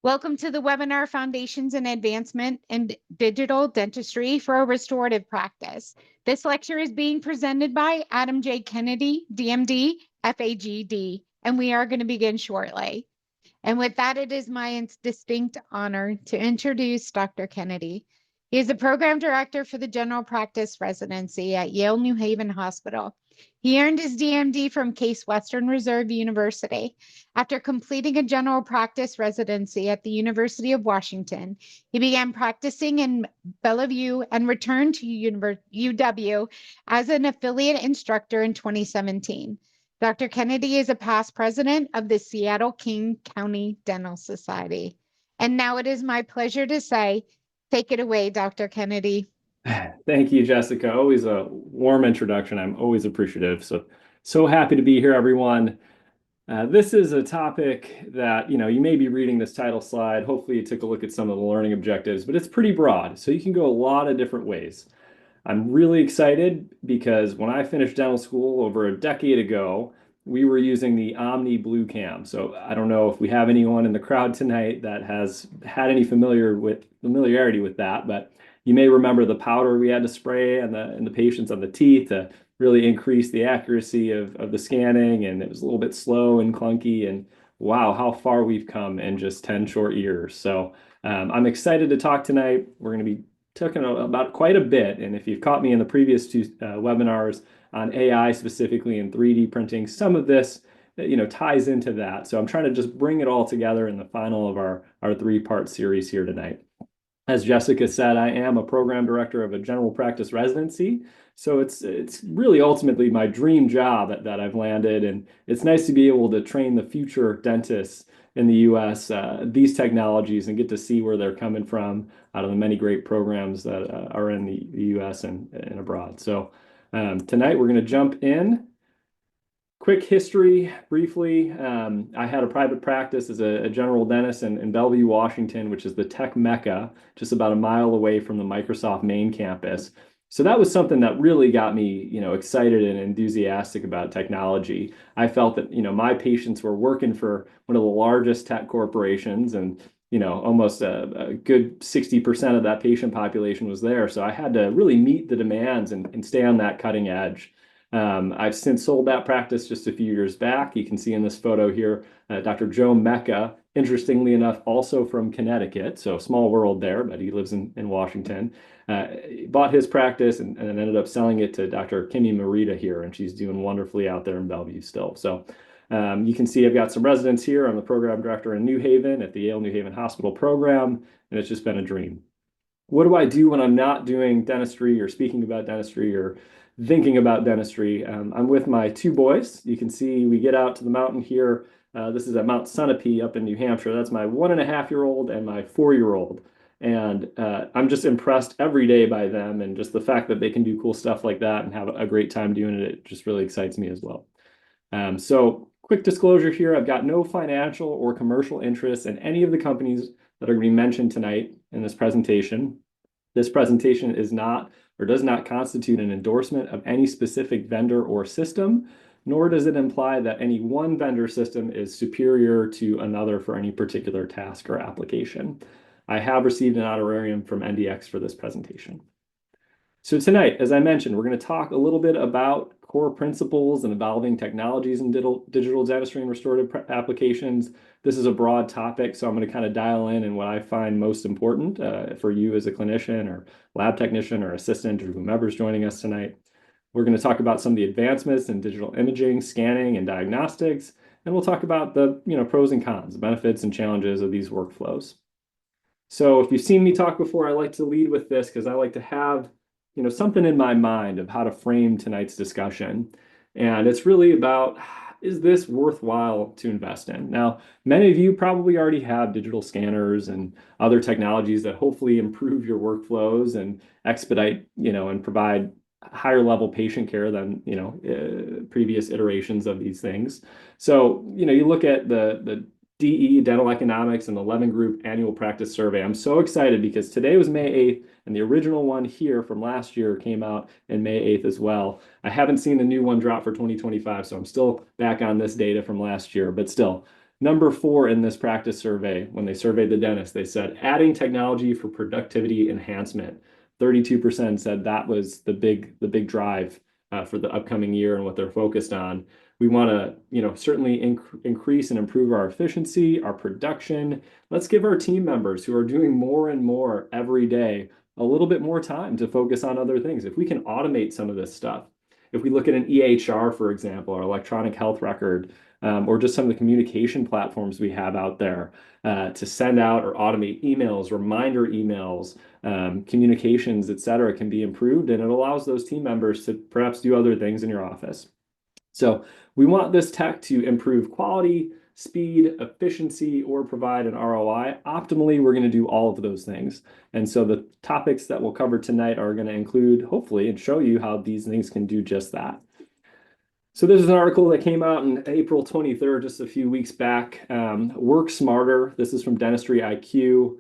Welcome to the webinar Foundations and Advancement in Digital Dentistry for a Restorative Practice. This lecture is being presented by Adam J. Kennedy, DMD, FAGD, and we are going to begin shortly. And with that, it is my distinct honor to introduce Dr. Kennedy. He is the program director for the general practice residency at Yale New Haven Hospital. He earned his DMD from Case Western Reserve University. After completing a general practice residency at the University of Washington, he began practicing in Bellevue and returned to UW as an affiliate instructor in 2017. Dr. Kennedy is a past president of the Seattle King County Dental Society. And now it is my pleasure to say, take it away, Dr. Kennedy. Thank you, Jessica. Always a warm introduction. I'm always appreciative. So happy to be here, everyone. This is a topic that, you may be reading this title slide. Hopefully you took a look at some of the learning objectives, but it's pretty broad. So you can go a lot of different ways. I'm really excited because when I finished dental school over a decade ago, we were using the Omni Blue Cam. So I don't know if we have anyone in the crowd tonight that has had any familiarity with that, but you may remember the powder we had to spray and the patients on the teeth to really increase the accuracy of the scanning, and it was a little bit slow and clunky, and wow, how far we've come in just 10 short years. So I'm excited to talk tonight. We're going to be talking about quite a bit, and if you've caught me in the previous two webinars on AI specifically and 3D printing, some of this ties into that. So I'm trying to just bring it all together in the final of our three-part series here tonight. As Jessica said, I am a program director of a general practice residency. So it's really ultimately my dream job that I've landed. And it's nice to be able to train the future dentists in the US, these technologies, and get to see where they're coming from out of the many great programs that are in the US and abroad. So tonight we're going to jump in. Quick history, briefly. I had a private practice as a general dentist in Bellevue, Washington, which is the tech mecca, just about a mile away from the Microsoft main campus. So that was something that really got me, excited and enthusiastic about technology. I felt that, my patients were working for one of the largest tech corporations, and almost a good 60% of that patient population was there. So I had to really meet the demands and stay on that cutting edge. I've since sold that practice just a few years back. You can see in this photo here, Dr. Joe Mecca, interestingly enough, also from Connecticut, so small world there, but he lives in Washington. Bought his practice and ended up selling it to Dr. Kimmy Marita here, and she's doing wonderfully out there in Bellevue still. So you can see I've got some residents here. I'm the program director in New Haven at the Yale New Haven Hospital program, and it's just been a dream. What do I do when I'm not doing dentistry or speaking about dentistry or thinking about dentistry? I'm with my two boys. You can see we get out to the mountain here. This is at Mount Sunapee up in New Hampshire. That's my 1.5-year-old and my 4-year-old. And I'm just impressed every day by them, and just the fact that they can do cool stuff like that and have a great time doing it. It just really excites me as well. So quick disclosure here, I've got no financial or commercial interests in any of the companies that are going to be mentioned tonight in this presentation. This presentation is not or does not constitute an endorsement of any specific vendor or system, nor does it imply that any one vendor system is superior to another for any particular task or application. I have received an honorarium from NDX for this presentation. So tonight, as I mentioned, we're going to talk a little bit about core principles and evolving technologies in digital dentistry and restorative applications. This is a broad topic, so I'm going to kind of dial in and what I find most important for you as a clinician or lab technician or assistant or whomever's joining us tonight. We're going to talk about some of the advancements in digital imaging, scanning, and diagnostics, and we'll talk about the pros and cons, benefits and challenges of these workflows. So if you've seen me talk before, I like to lead with this because I like to have something in my mind of how to frame tonight's discussion. And it's really about, is this worthwhile to invest in? Now, many of you probably already have digital scanners and other technologies that hopefully improve your workflows and expedite, and provide higher level patient care than, previous iterations of these things. So, you look at the DE, Dental Economics, and the Levin Group Annual Practice Survey. I'm so excited because today was May 8th, and the original one here from last year came out in May 8th as well. I haven't seen the new one drop for 2025, so I'm still back on this data from last year, but still, Number 4 in this practice survey, when they surveyed the dentist, they said adding technology for productivity enhancement. 32% said that was the big drive for the upcoming year and what they're focused on. We want to, certainly increase and improve our efficiency, our production. Let's give our team members who are doing more and more every day a little bit more time to focus on other things. If we can automate some of this stuff, if we look at an EHR, for example, or electronic health record, or just some of the communication platforms we have out there to send out or automate emails, reminder emails, communications, et cetera, can be improved, and it allows those team members to perhaps do other things in your office. So we want this tech to improve quality, speed, efficiency, or provide an ROI. Optimally, we're going to do all of those things. And so the topics that we'll cover tonight are going to include, hopefully, and show you how these things can do just that. So this is an article that came out on April 23rd, just a few weeks back. Work Smarter. This is from Dentistry IQ.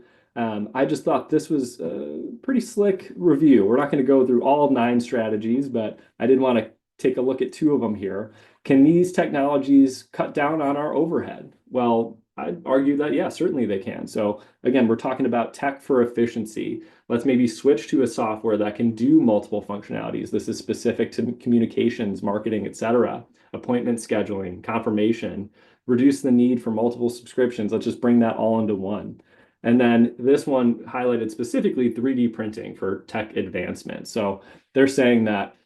I just thought this was a pretty slick review. We're not going to go through all 9 strategies, but I did want to take a look at 2 of them here. Can these technologies cut down on our overhead? Well, I'd argue that, yeah, certainly they can. So again, we're talking about tech for efficiency. Let's maybe switch to a software that can do multiple functionalities. This is specific to communications, marketing, et cetera, appointment scheduling, confirmation, reduce the need for multiple subscriptions. Let's just bring that all into one. And then this one highlighted specifically 3D printing for tech advancement. So they're saying that,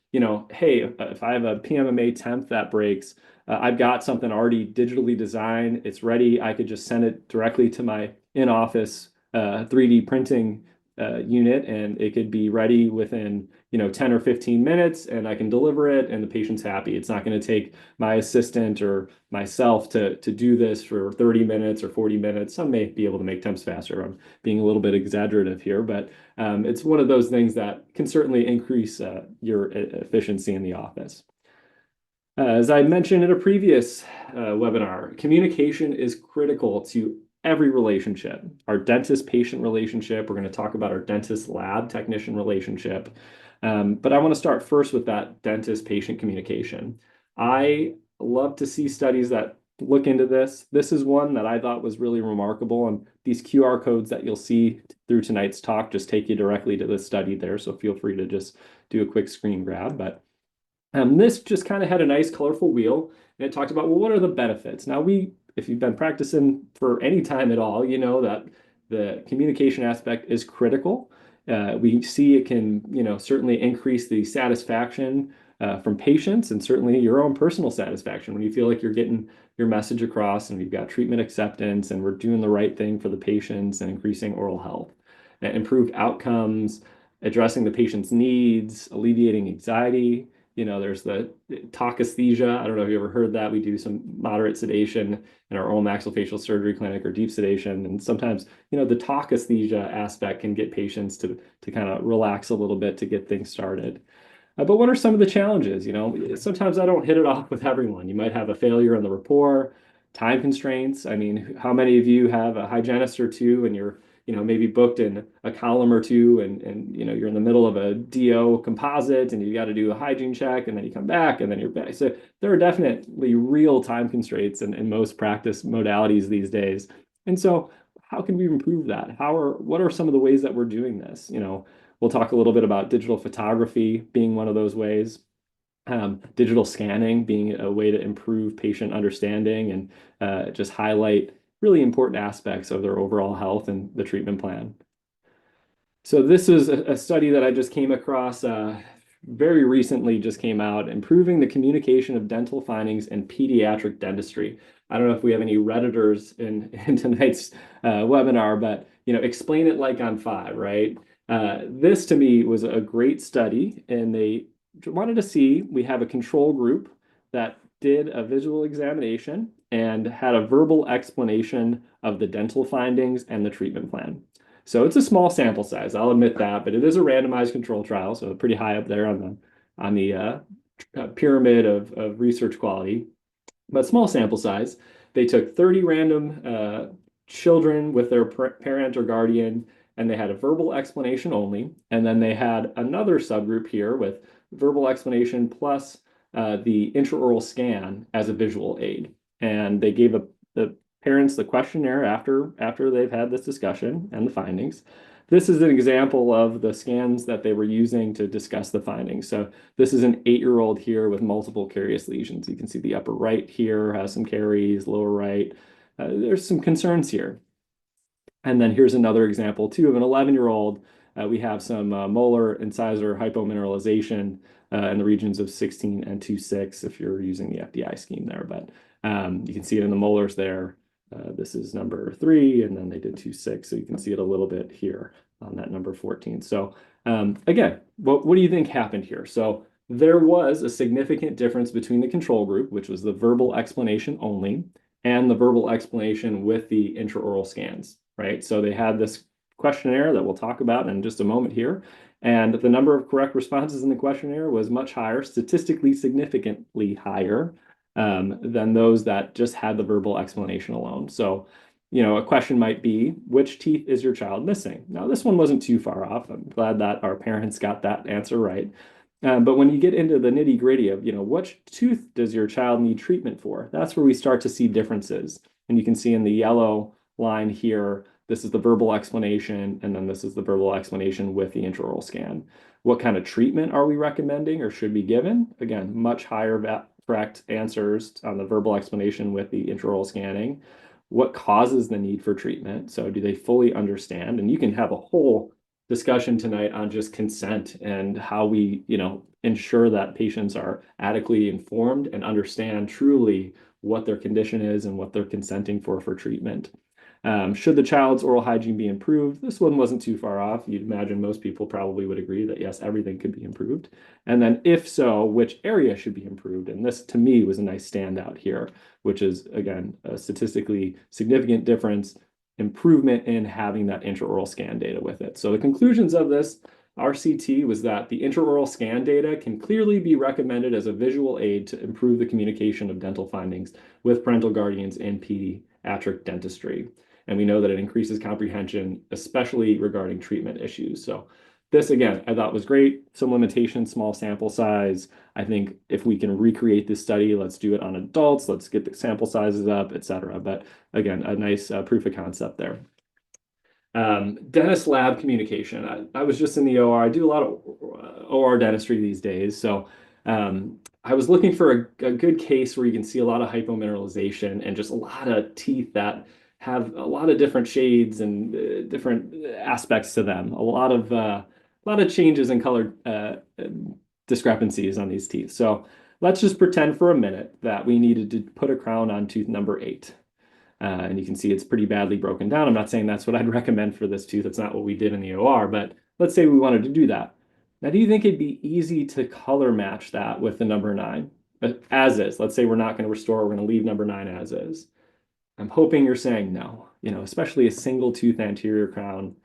hey, if I have a PMMA temp that breaks, I've got something already digitally designed. It's ready. I could just send it directly to my in-office 3D printing unit, and it could be ready within 10 or 15 minutes, and I can deliver it, and the patient's happy. It's not going to take my assistant or myself to do this for 30 minutes or 40 minutes. Some may be able to make temps faster. I'm being a little bit exaggerative here, but it's one of those things that can certainly increase your efficiency in the office. As I mentioned in a previous webinar, communication is critical to every relationship. Our dentist-patient relationship, we're going to talk about our dentist-lab technician relationship. But I want to start first with that dentist-patient communication. I love to see studies that look into this. This is one that I thought was really remarkable, and these QR codes that you'll see through tonight's talk just take you directly to the study there, so feel free to just do a quick screen grab. But this just kind of had a nice colorful wheel, and it talked about, well, what are the benefits? Now, if you've been practicing for any time at all, you know that the communication aspect is critical. We see it can, certainly increase the satisfaction from patients, and certainly your own personal satisfaction when you feel like you're getting your message across and you've got treatment acceptance and we're doing the right thing for the patients and increasing oral health, improved outcomes, addressing the patient's needs, alleviating anxiety. There's the talk aesthesia. I don't know if you ever heard that. We do some moderate sedation in our own maxillofacial surgery clinic or deep sedation. And sometimes, the talk aesthesia aspect can get patients to kind of relax a little bit to get things started. But what are some of the challenges? Sometimes I don't hit it off with everyone. You might have a failure in the rapport, time constraints. I mean, how many of you have a hygienist or two and you're maybe booked in a column or two and you're in the middle of a DO composite and you got to do a hygiene check and then you come back and then you're back. So there are definitely real time constraints in most practice modalities these days. And so how can we improve that? What are some of the ways that we're doing this? We'll talk a little bit about digital photography being one of those ways. Digital scanning being a way to improve patient understanding and just highlight really important aspects of their overall health and the treatment plan. So this is a study that I just came across very recently, just came out, improving the communication of dental findings in pediatric dentistry. I don't know if we have any Redditors in tonight's webinar, but explain it like on 5, right? This to me was a great study, and they wanted to see, we have a control group that did a visual examination and had a verbal explanation of the dental findings and the treatment plan. So it's a small sample size, I'll admit that, but it is a randomized control trial, so pretty high up there on the pyramid of research quality, but small sample size. They took 30 random children with their parent or guardian, and they had a verbal explanation only, and then they had another subgroup here with verbal explanation plus the intraoral scan as a visual aid. And they gave the parents the questionnaire after they've had this discussion and the findings. This is an example of the scans that they were using to discuss the findings. So this is an 8-year-old here with multiple carious lesions. You can see the upper right here has some caries, lower right. There's some concerns here. And then here's another example too of an 11-year-old. We have some molar incisor hypomineralization in the regions of 16 and 2.6 if you're using the FDI scheme there. But you can see it in the molars there. This is number 3, and then they did 2.6. So you can see it a little bit here on that number 14. So again, what do you think happened here? So there was a significant difference between the control group, which was the verbal explanation only, and the verbal explanation with the intraoral scans, right? So they had this questionnaire that we'll talk about in just a moment here. And the number of correct responses in the questionnaire was much higher, statistically significantly higher than those that just had the verbal explanation alone. So, a question might be, which teeth is your child missing? Now, this one wasn't too far off. I'm glad that our parents got that answer right. But when you get into the nitty gritty of, which tooth does your child need treatment for? That's where we start to see differences. And you can see in the yellow line here, this is the verbal explanation, and then this is the verbal explanation with the intraoral scan. What kind of treatment are we recommending or should be given? Again, much higher correct answers on the verbal explanation with the intraoral scanning. What causes the need for treatment? So do they fully understand? And you can have a whole discussion tonight on just consent and how we, ensure that patients are adequately informed and understand truly what their condition is and what they're consenting for treatment. Should the child's oral hygiene be improved? This one wasn't too far off. You'd imagine most people probably would agree that yes, everything could be improved. And then if so, which area should be improved? And this to me was a nice standout here, which is again, a statistically significant difference, improvement in having that intraoral scan data with it. So the conclusions of this RCT was that the intraoral scan data can clearly be recommended as a visual aid to improve the communication of dental findings with parental guardians in pediatric dentistry. And we know that it increases comprehension, especially regarding treatment issues. So this, again, I thought was great. Some limitations, small sample size. I think if we can recreate this study, let's do it on adults. Let's get the sample sizes up, et cetera. But again, a nice proof of concept there. Dentist lab communication. I was just in the OR. I do a lot of OR dentistry these days. So I was looking for a good case where you can see a lot of hypomineralization and just a lot of teeth that have a lot of different shades and different aspects to them. A lot of changes in color discrepancies on these teeth. So let's just pretend for a minute that we needed to put a crown on tooth number 8. And you can see it's pretty badly broken down. I'm not saying that's what I'd recommend for this tooth. That's not what we did in the OR, but let's say we wanted to do that. Now, do you think it'd be easy to color match that with the number 9 as is? Let's say we're not going to restore, we're going to leave number 9 as is. I'm hoping you're saying no, especially a single tooth anterior crown.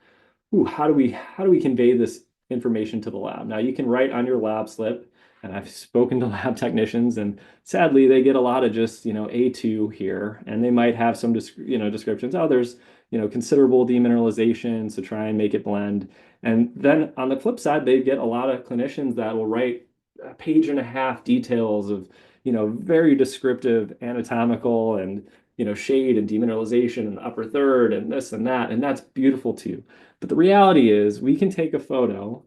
Ooh, how do we convey this information to the lab? Now you can write on your lab slip, and I've spoken to lab technicians, and sadly they get a lot of just A2 here, and they might have some descriptions. Oh, there's considerable demineralization, so try and make it blend. And then on the flip side, they get a lot of clinicians that will write a page and a half details of very descriptive anatomical and shade and demineralization in the upper third and this and that, and that's beautiful too. But the reality is we can take a photo,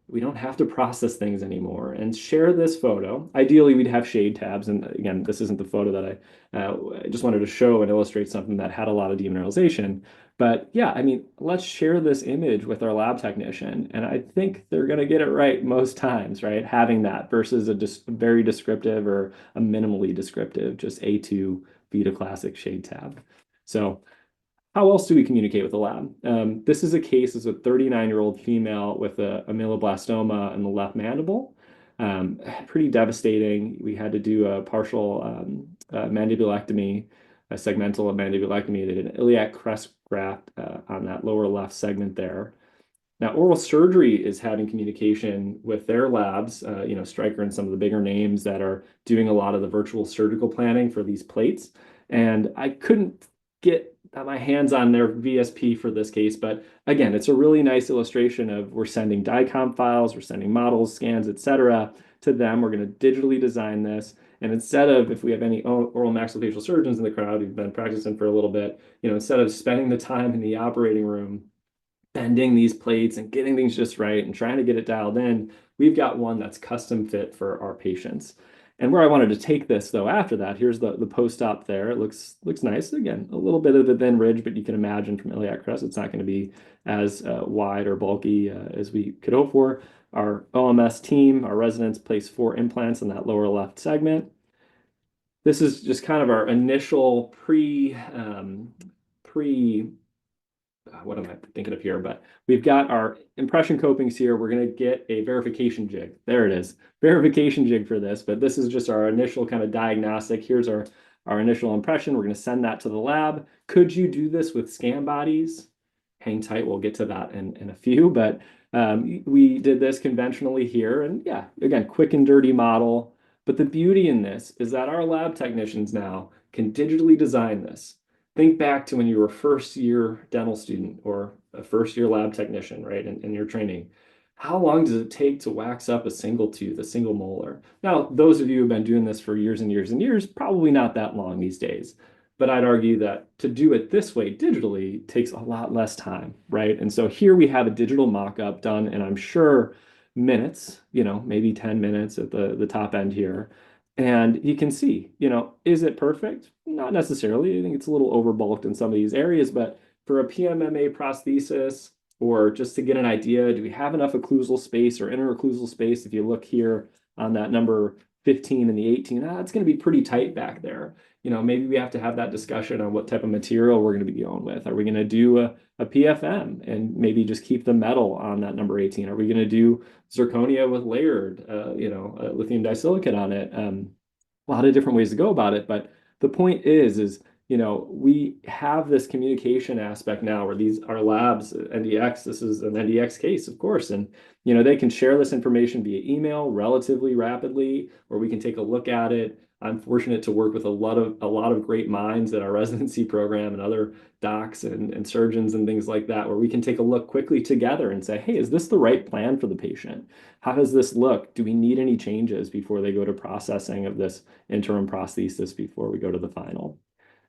we don't have to process things anymore, and share this photo. Ideally, we'd have shade tabs, and again, this isn't the photo that I just wanted to show and illustrate something that had a lot of demineralization. But yeah, I mean, let's share this image with our lab technician, and I think they're going to get it right most times, right? Having that versus a very descriptive or a minimally descriptive, just A2 Vita Classic shade tab. So how else do we communicate with the lab? This is a case as a 39-year-old female with a ameloblastoma in the left mandible. Pretty devastating. We had to do a partial mandibulectomy, a segmental mandibulectomy. They did an iliac crest graft on that lower left segment there. Now, oral surgery is having communication with their labs, Stryker and some of the bigger names that are doing a lot of the virtual surgical planning for these plates. And I couldn't get my hands on their VSP for this case, but again, it's a really nice illustration of we're sending DICOM files, we're sending models, scans, etc. to them. We're going to digitally design this, And instead of, if we have any oral maxillofacial surgeons in the crowd who've been practicing for a little bit, instead of spending the time in the operating room bending these plates and getting things just right and trying to get it dialed in, we've got one that's custom fit for our patients. And where I wanted to take this though, after that, here's the post-op there. It looks nice. Again, a little bit of a thin ridge, but you can imagine from iliac crest, it's not going to be as wide or bulky as we could hope for. Our OMS team, our residents, place 4 implants in that lower left segment. This is just kind of our initial what am I thinking of here? But we've got our impression copings here. We're going to get a verification jig. There it is. Verification jig for this, but this is just our initial kind of diagnostic. Here's our initial impression. We're going to send that to the lab. Could you do this with scan bodies? Hang tight. We'll get to that in a few, but we did this conventionally here. And yeah, again, quick and dirty model. But the beauty in this is that our lab technicians now can digitally design this. Think back to when you were a first-year dental student or a first-year lab technician, right, in your training. How long does it take to wax up a single tooth, a single molar? Now, those of you who have been doing this for years and years and years, probably not that long these days. But I'd argue that to do it this way digitally takes a lot less time, right? And so here we have a digital mock-up done, and I'm sure minutes, maybe 10 minutes at the top end here. And you can see, is it perfect? Not necessarily. I think it's a little overbulked in some of these areas, but for a PMMA prosthesis, or just to get an idea, do we have enough occlusal space or interocclusal space? If you look here on that number 15 and the 18, it's going to be pretty tight back there. Maybe we have to have that discussion on what type of material we're going to be going with. Are we going to do a PFM and maybe just keep the metal on that number 18? Are we going to do zirconia with layered, lithium disilicate on it? A lot of different ways to go about it, but the point is, we have this communication aspect now where these are labs, NDX, this is an NDX case, of course, and they can share this information via email relatively rapidly, or we can take a look at it. I'm fortunate to work with a lot of great minds at our residency program and other docs and surgeons and things like that, where we can take a look quickly together and say, hey, is this the right plan for the patient? How does this look? Do we need any changes before they go to processing of this interim prosthesis before we go to the final?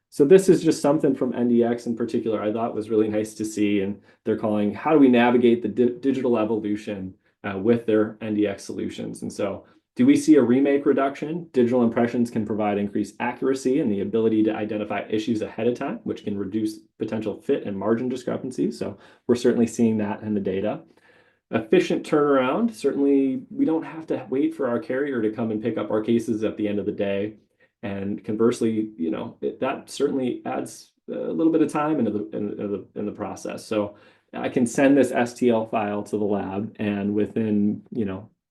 So this is just something from NDX in particular I thought was really nice to see, and they're calling how do we navigate the digital evolution with their NDX solutions. And so do we see a remake reduction? Digital impressions can provide increased accuracy and the ability to identify issues ahead of time, which can reduce potential fit and margin discrepancies. So we're certainly seeing that in the data. Efficient turnaround. Certainly, we don't have to wait for our carrier to come and pick up our cases at the end of the day. And conversely, that certainly adds a little bit of time into the process. So I can send this STL file to the lab, and within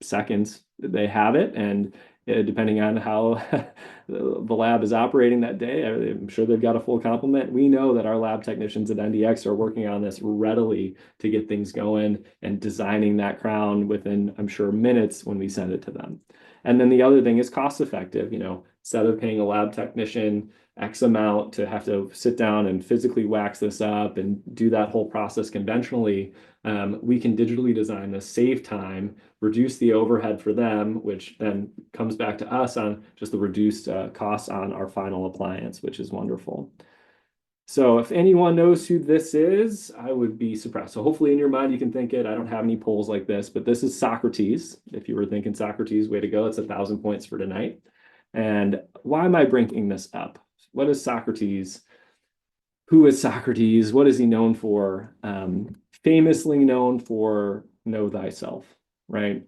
seconds they have it. And depending on how the lab is operating that day, I'm sure they've got a full complement. We know that our lab technicians at NDX are working on this readily to get things going and designing that crown within, I'm sure, minutes when we send it to them. And then the other thing is cost effective. Instead of paying a lab technician X amount to have to sit down and physically wax this up and do that whole process conventionally, we can digitally design this, save time, reduce the overhead for them, which then comes back to us on just the reduced costs on our final appliance, which is wonderful. So if anyone knows who this is, I would be surprised. So hopefully in your mind, you can think it. I don't have any polls like this, but this is Socrates. If you were thinking Socrates, way to go. It's 1,000 points for tonight. And why am I bringing this up? What is Socrates? Who is Socrates? What is he known for? Famously known for know thyself, right?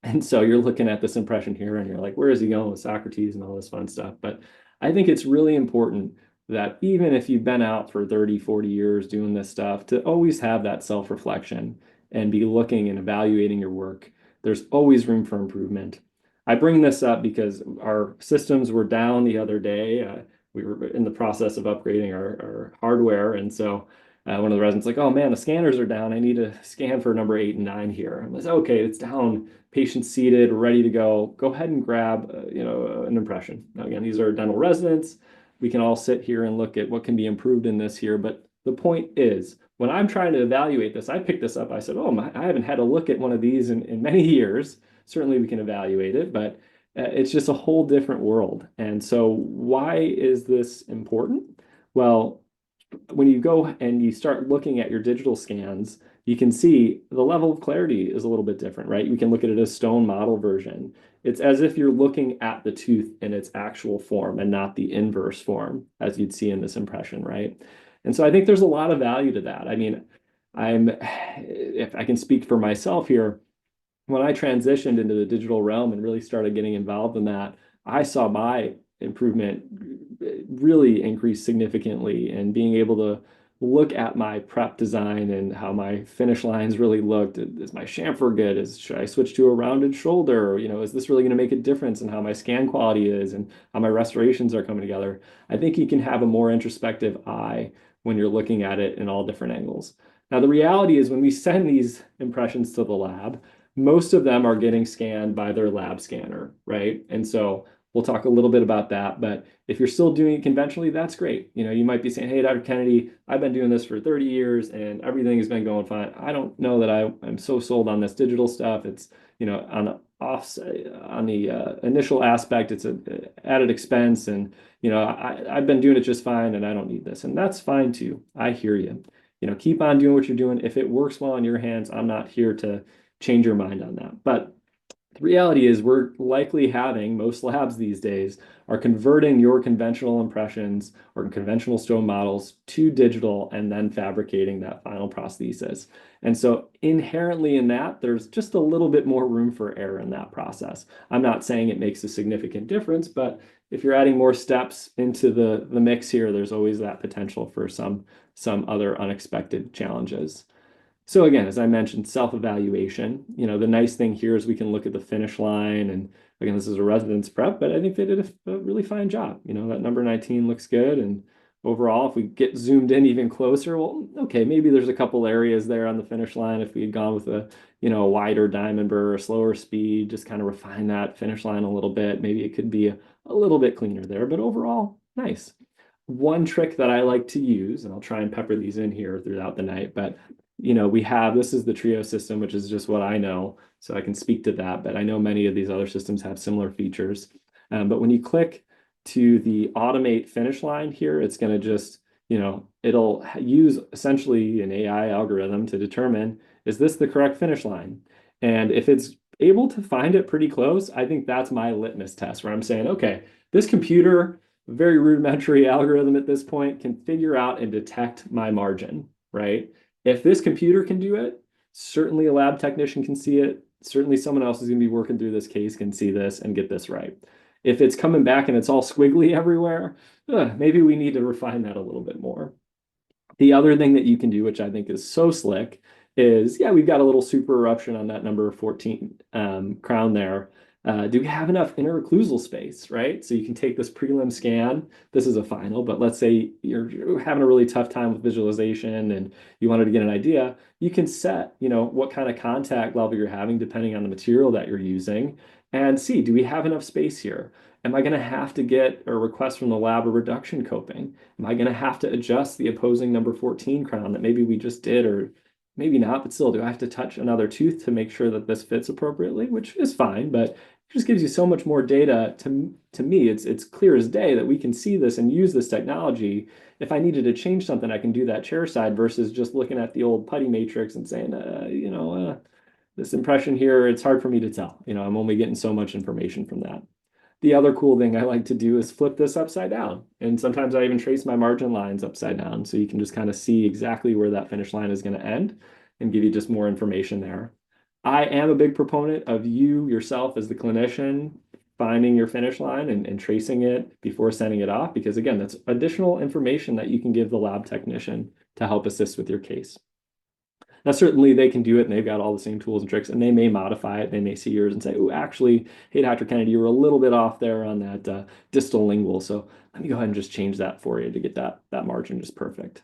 And so you're looking at this impression here and you're like, where is he going with Socrates and all this fun stuff? But I think it's really important that even if you've been out for 30, 40 years doing this stuff, to always have that self-reflection and be looking and evaluating your work. There's always room for improvement. I bring this up because our systems were down the other day. We were in the process of upgrading our hardware. And so one of the residents like, oh man, the scanners are down. I need to scan for number 8 and 9 here. I was like, okay, it's down. Patient seated, ready to go. Go ahead and grab an impression. Now, again, these are dental residents. We can all sit here and look at what can be improved in this here. But the point is, when I'm trying to evaluate this, I picked this up. I said, oh, I haven't had a look at one of these in many years. Certainly we can evaluate it, but It's just a whole different world. And so why is this important? Well, when you go and you start looking at your digital scans, you can see the level of clarity is a little bit different, right? We can look at it as stone model version. It's as if you're looking at the tooth in its actual form and not the inverse form, as you'd see in this impression, right? And so I think there's a lot of value to that. I mean, if I can speak for myself here, when I transitioned into the digital realm and really started getting involved in that, I saw my improvement really increase significantly, and being able to look at my prep design and how my finish lines really looked. Is my chamfer good? Should I switch to a rounded shoulder? Is this really going to make a difference in how my scan quality is and how my restorations are coming together? I think you can have a more introspective eye when you're looking at it in all different angles. Now, the reality is when we send these impressions to the lab, most of them are getting scanned by their lab scanner, right? And so we'll talk a little bit about that. But if you're still doing it conventionally, that's great. You might be saying, hey, Dr. Kennedy, I've been doing this for 30 years and everything has been going fine. I don't know that I'm so sold on this digital stuff. It's, on the initial aspect, it's an added expense. And, I've been doing it just fine and I don't need this. And that's fine too. I hear you. Keep on doing what you're doing. If it works well in your hands, I'm not here to change your mind on that. But the reality is we're likely having, most labs these days are converting your conventional impressions or conventional stone models to digital and then fabricating that final prosthesis. And so inherently in that, there's just a little bit more room for error in that process. I'm not saying it makes a significant difference, but if you're adding more steps into the mix here, there's always that potential for some other unexpected challenges. So again, as I mentioned, self-evaluation. The nice thing here is we can look at the finish line, and again, this is a residence prep, but I think they did a really fine job. That number 19 looks good, and overall, if we get zoomed in even closer, well, okay, maybe there's a couple areas there on the finish line. If we had gone with a wider diamond burr, a slower speed, just kind of refine that finish line a little bit, maybe it could be a little bit cleaner there, but overall, nice. One trick that I like to use, and I'll try and pepper these in here throughout the night, but this is the Trio system, which is just what I know, so I can speak to that, but I know many of these other systems have similar features. But when you click to the automate finish line here, it's going to just, it'll use essentially an AI algorithm to determine, is this the correct finish line? And if it's able to find it pretty close, I think that's my litmus test where I'm saying, okay, this computer, very rudimentary algorithm at this point, can figure out and detect my margin, right? If this computer can do it, certainly a lab technician can see it. Certainly someone else is going to be working through this case can see this and get this right. If it's coming back and it's all squiggly everywhere, maybe we need to refine that a little bit more. The other thing that you can do, which I think is so slick, is, yeah, we've got a little super eruption on that number 14 crown there. Do we have enough interocclusal space, right? So you can take this prelim scan. This is a final, but let's say you're having a really tough time with visualization and you wanted to get an idea. You can set, what kind of contact level you're having depending on the material that you're using, and see, do we have enough space here? Am I going to have to get a request from the lab a reduction coping? Am I going to have to adjust the opposing number 14 crown that maybe we just did, or maybe not, but still, do I have to touch another tooth to make sure that this fits appropriately, which is fine, but it just gives you so much more data. To me, it's clear as day that we can see this and use this technology. If I needed to change something, I can do that chair side versus just looking at the old putty matrix and saying, this impression here, it's hard for me to tell. I'm only getting so much information from that. The other cool thing I like to do is flip this upside down. And sometimes I even trace my margin lines upside down, so you can just kind of see exactly where that finish line is going to end and give you just more information there. I am a big proponent of you yourself as the clinician finding your finish line and tracing it before sending it off, because again, that's additional information that you can give the lab technician to help assist with your case. Now, certainly they can do it and they've got all the same tools and tricks, and they may modify it. They may see yours and say, oh, actually, hey, Dr. Kennedy, you were a little bit off there on that distal lingual. So let me go ahead and just change that for you to get that margin just perfect.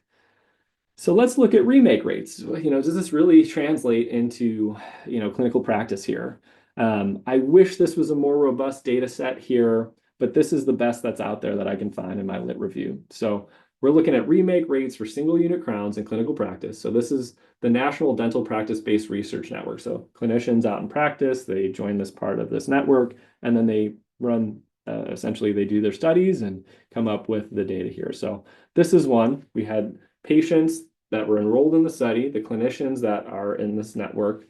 So let's look at remake rates. Does this really translate into, clinical practice here? I wish this was a more robust data set here, but this is the best that's out there that I can find in my lit review. So we're looking at remake rates for single unit crowns in clinical practice. So this is the National Dental Practice-Based Research Network. So clinicians out in practice, they join this part of this network, and then they run, essentially they do their studies and come up with the data here. So this is one. We had patients that were enrolled in the study, the clinicians that are in this network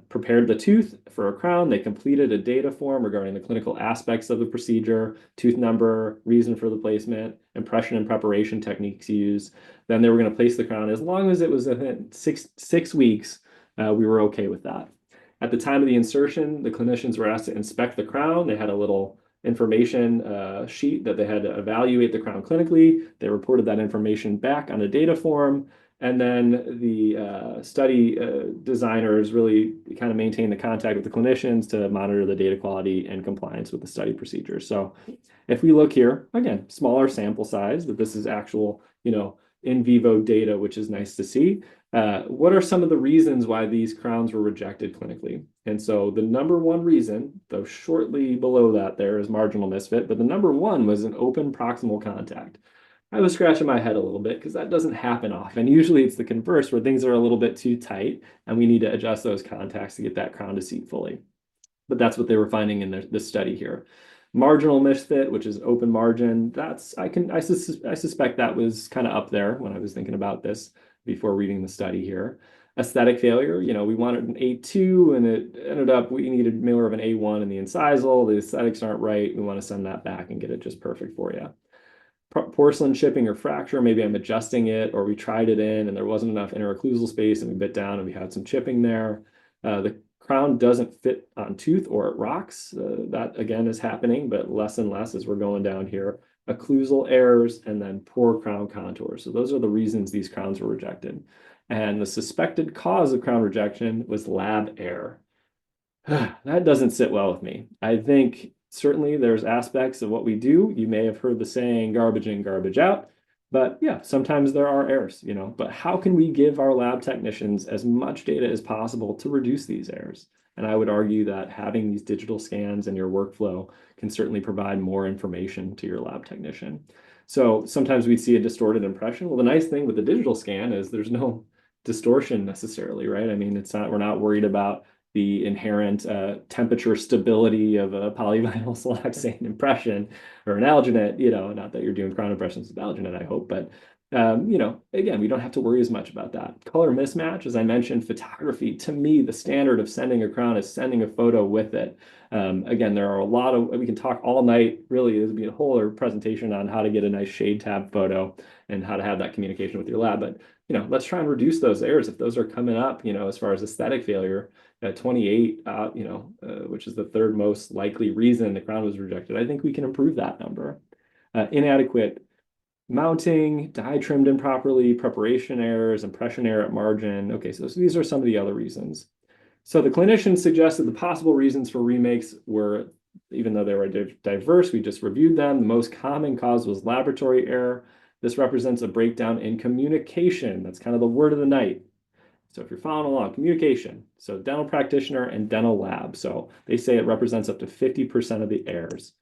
prepared the tooth for a crown. They completed a data form regarding the clinical aspects of the procedure, tooth number, reason for the placement, impression and preparation techniques used. Then they were going to place the crown. As long as it was within six weeks, we were okay with that. At the time of the insertion, the clinicians were asked to inspect the crown. They had a little information sheet that they had to evaluate the crown clinically. They reported that information back on a data form. And then the study designers really kind of maintain the contact with the clinicians to monitor the data quality and compliance with the study procedures. So if we look here, again, smaller sample size, but this is actual, in vivo data, which is nice to see. What are some of the reasons why these crowns were rejected clinically? And so the number one reason, though shortly below that there is marginal misfit, but the number one was an open proximal contact. I was scratching my head a little bit because that doesn't happen often. Usually it's the converse where things are a little bit too tight and we need to adjust those contacts to get that crown to seat fully. But that's what they were finding in this study here. Marginal misfit, which is open margin, I suspect that was kind of up there when I was thinking about this before reading the study here. Aesthetic failure, we wanted an A2 and it ended up we needed more of an A1 in the incisal. The aesthetics aren't right. We want to send that back and get it just perfect for you. Porcelain chipping or fracture, maybe I'm adjusting it, or we tried it in and there wasn't enough interocclusal space and we bit down and we had some chipping there. The crown doesn't fit on tooth or it rocks. That again is happening, but less and less as we're going down here. Occlusal errors and then poor crown contours. So those are the reasons these crowns were rejected. And the suspected cause of crown rejection was lab error. That doesn't sit well with me. I think certainly there's aspects of what we do. You may have heard the saying garbage in, garbage out. But yeah, sometimes there are errors, but how can we give our lab technicians as much data as possible to reduce these errors? And I would argue that having these digital scans in your workflow can certainly provide more information to your lab technician. So sometimes we see a distorted impression. Well, the nice thing with the digital scan is there's no distortion necessarily, right? I mean, we're not worried about the inherent temperature stability of a polyvinyl siloxane impression or an alginate, not that you're doing crown impressions with alginate, I hope, but again, we don't have to worry as much about that. Color mismatch, as I mentioned, photography, to me, the standard of sending a crown is sending a photo with it. Again, there are we can talk all night, really, there'll be a whole presentation on how to get a nice shade tab photo and how to have that communication with your lab, but let's try and reduce those errors. If those are coming up, as far as aesthetic failure, 28, which is the third most likely reason the crown was rejected, I think we can improve that number. Inadequate mounting, die trimmed improperly, preparation errors, impression error at margin. Okay, so these are some of the other reasons. So the clinicians suggested the possible reasons for remakes were, even though they were diverse, we just reviewed them. The most common cause was laboratory error. This represents a breakdown in communication. That's kind of the word of the night. So if you're following along, communication. So dental practitioner and dental lab. So they say it represents up to 50% of the errors.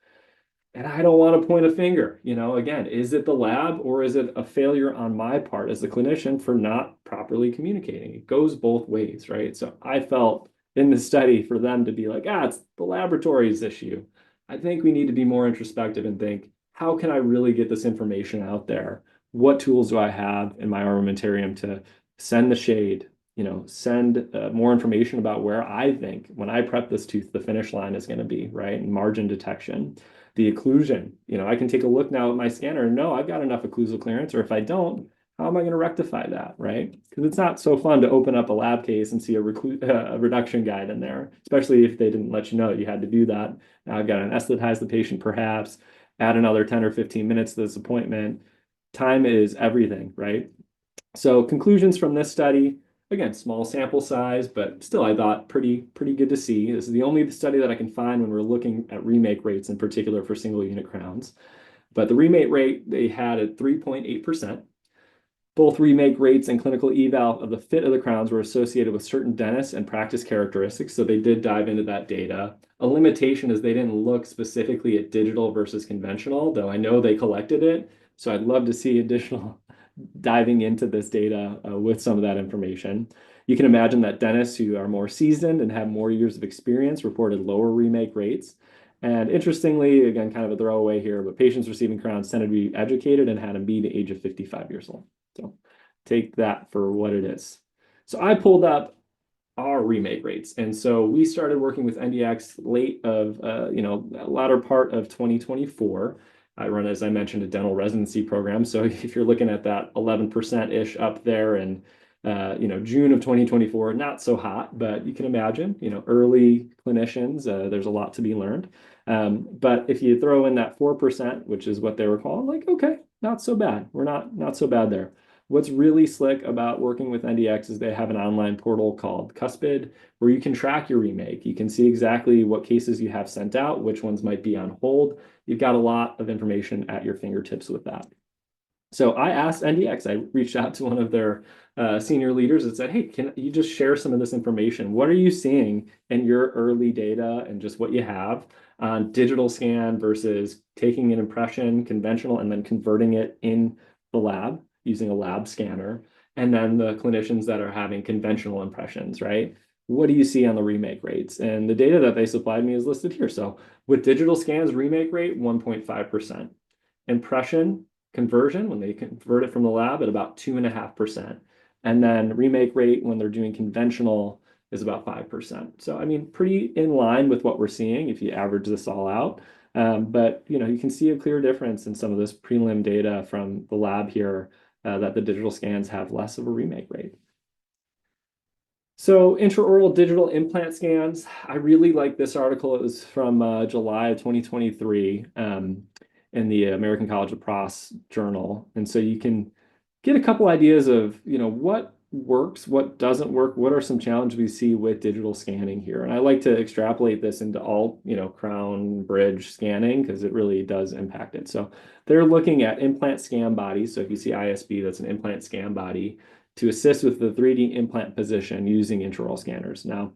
And I don't want to point a finger, again, is it the lab or is it a failure on my part as the clinician for not properly communicating? It goes both ways, right? So I felt in the study for them to be like, it's the laboratory's issue. I think we need to be more introspective and think, how can I really get this information out there? What tools do I have in my armamentarium to send the shade, send more information about where I think when I prep this tooth, the finish line is going to be, right? And margin detection, the occlusion, I can take a look now at my scanner and know I've got enough occlusal clearance, or if I don't, how am I going to rectify that, right? Because it's not so fun to open up a lab case and see a reduction guide in there, especially if they didn't let you know that you had to do that. Now I've got to anesthetize the patient perhaps, add another 10 or 15 minutes to this appointment. Time is everything, right? So conclusions from this study, again, small sample size, but still I thought pretty good to see. This is the only study that I can find when we're looking at remake rates in particular for single unit crowns. But the remake rate, they had at 3.8%. Both remake rates and clinical eval of the fit of the crowns were associated with certain dentist and practice characteristics, so they did dive into that data. A limitation is they didn't look specifically at digital versus conventional, though I know they collected it. So I'd love to see additional diving into this data with some of that information. You can imagine that dentists who are more seasoned and have more years of experience reported lower remake rates. And interestingly, again, kind of a throwaway here, but patients receiving crowns tended to be educated and had a mean age of 55 years old. So take that for what it is. So I pulled up our remake rates. And so we started working with NDX late of, latter part of 2024. I run, as I mentioned, a dental residency program. So if you're looking at that 11%-ish up there and, June of 2024, not so hot, but you can imagine, early clinicians, there's a lot to be learned. But if you throw in that 4%, which is what they were calling, like, okay, not so bad. We're not so bad there. What's really slick about working with NDX is they have an online portal called Cuspid where you can track your remake. You can see exactly what cases you have sent out, which ones might be on hold. You've got a lot of information at your fingertips with that. So I asked NDX, I reached out to one of their senior leaders and said, hey, can you just share some of this information? What are you seeing in your early data and just what you have on digital scan versus taking an impression, conventional, and then converting it in the lab using a lab scanner, and then the clinicians that are having conventional impressions, right? What do you see on the remake rates? And the data that they supplied me is listed here. So with digital scans, remake rate, 1.5%. Impression conversion, when they convert it from the lab, at about 2.5%. And then remake rate when they're doing conventional is about 5%. So, I mean, pretty in line with what we're seeing if you average this all out. But, you can see a clear difference in some of this prelim data from the lab here that the digital scans have less of a remake rate. So intraoral digital implant scans, I really like this article. It was from July of 2023 in the American College of Pros journal. And so you can get a couple ideas of, what works, what doesn't work, what are some challenges we see with digital scanning here. And I like to extrapolate this into all, crown bridge scanning because it really does impact it. So they're looking at implant scan bodies. So if you see ISB, that's an implant scan body to assist with the 3D implant position using intraoral scanners. Now,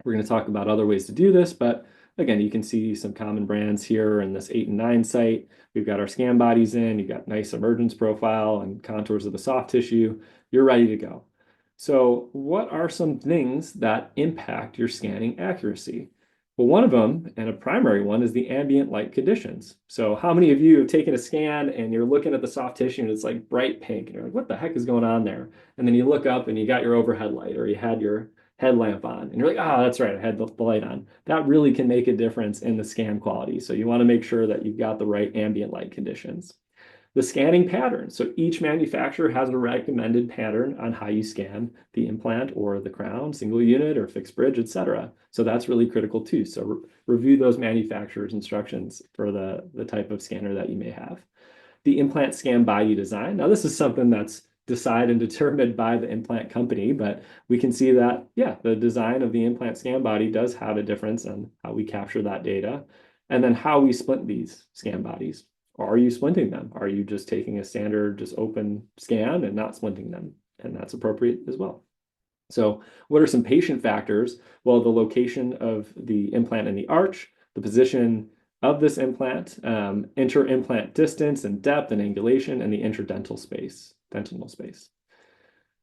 we're going to talk about other ways to do this, but again, you can see some common brands here in this 8 and 9 site. We've got our scan bodies in, you've got nice emergence profile and contours of the soft tissue. You're ready to go. So what are some things that impact your scanning accuracy? Well, one of them, and a primary one, is the ambient light conditions. So how many of you have taken a scan and you're looking at the soft tissue and it's like bright pink and you're like, what the heck is going on there? And then you look up and you got your overhead light or you had your headlamp on and you're like, oh, that's right, I had the light on. That really can make a difference in the scan quality. So you want to make sure that you've got the right ambient light conditions. The scanning pattern. So each manufacturer has a recommended pattern on how you scan the implant or the crown, single unit or fixed bridge, etc. So that's really critical too. So review those manufacturer's instructions for the type of scanner that you may have. The implant scan body design. Now this is something that's decided and determined by the implant company, but we can see that, yeah, the design of the implant scan body does have a difference on how we capture that data. And then how we splint these scan bodies. Are you splinting them? Are you just taking a standard, just open scan and not splinting them? And that's appropriate as well. So what are some patient factors? Well, the location of the implant in the arch, the position of this implant, inter-implant distance and depth and angulation, and the interdental space, dentinal space.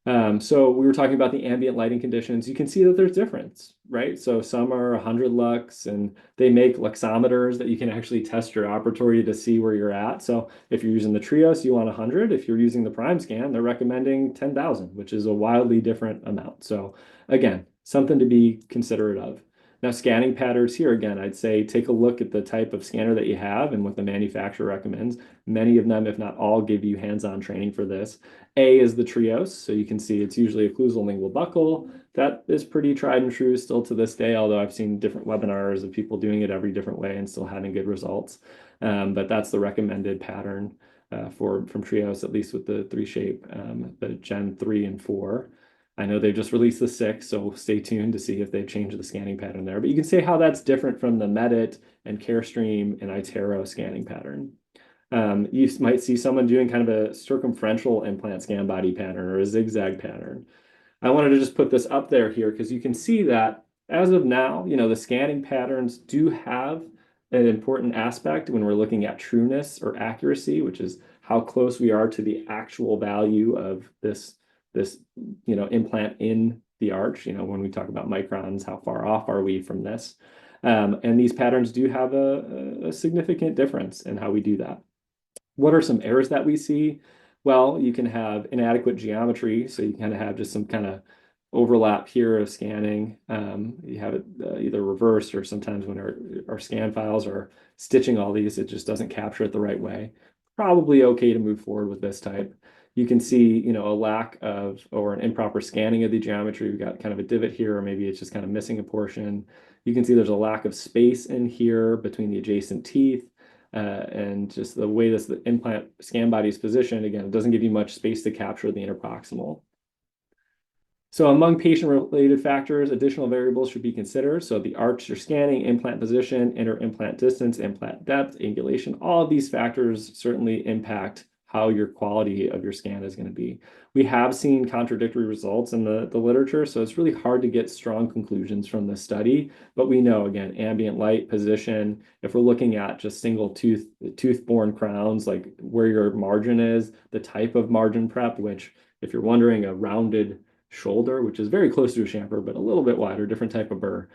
So we were talking about the ambient lighting conditions. You can see that there's difference, right? So some are 100 lux and they make luxometers that you can actually test your operatory to see where you're at. So if you're using the Trios, you want 100. If you're using the Prime Scan, they're recommending 10,000, which is a wildly different amount. So again, something to be considerate of. Now, scanning patterns here, again, I'd say take a look at the type of scanner that you have and what the manufacturer recommends. Many of them, if not all, give you hands-on training for this. A is the Trios, so you can see it's usually occlusal lingual buccal. That is pretty tried and true still to this day, although I've seen different webinars of people doing it every different way and still having good results. But that's the recommended pattern from Trios, at least with the 3-shape, the Gen 3 and 4. I know they've just released the 6, so stay tuned to see if they've changed the scanning pattern there. But you can see how that's different from the Medit and Carestream and iTero scanning pattern. You might see someone doing kind of a circumferential implant scan body pattern or a zigzag pattern. I wanted to just put this up there here because you can see that as of now, the scanning patterns do have an important aspect when we're looking at trueness or accuracy, which is how close we are to the actual value of this implant in the arch. When we talk about microns, how far off are we from this? And these patterns do have a significant difference in how we do that. What are some errors that we see? Well, you can have inadequate geometry, so you kind of have just some kind of overlap here of scanning. You have it either reversed, or sometimes when our scan files are stitching all these, it just doesn't capture it the right way. Probably okay to move forward with this type. You can see, a lack of or an improper scanning of the geometry. We've got kind of a divot here, or maybe it's just kind of missing a portion. You can see there's a lack of space in here between the adjacent teeth. And just the way this the implant scan body is positioned, again, it doesn't give you much space to capture the interproximal. So among patient-related factors, additional variables should be considered. So the arch you're scanning, implant position, inter-implant distance, implant depth, angulation, all of these factors certainly impact how your quality of your scan is going to be. We have seen contradictory results in the literature, so it's really hard to get strong conclusions from this study. But we know, again, ambient light, position, if we're looking at just single tooth-borne crowns, like where your margin is, the type of margin prep, which if you're wondering, a rounded shoulder, which is very close to a chamfer, but a little bit wider, different type of burr,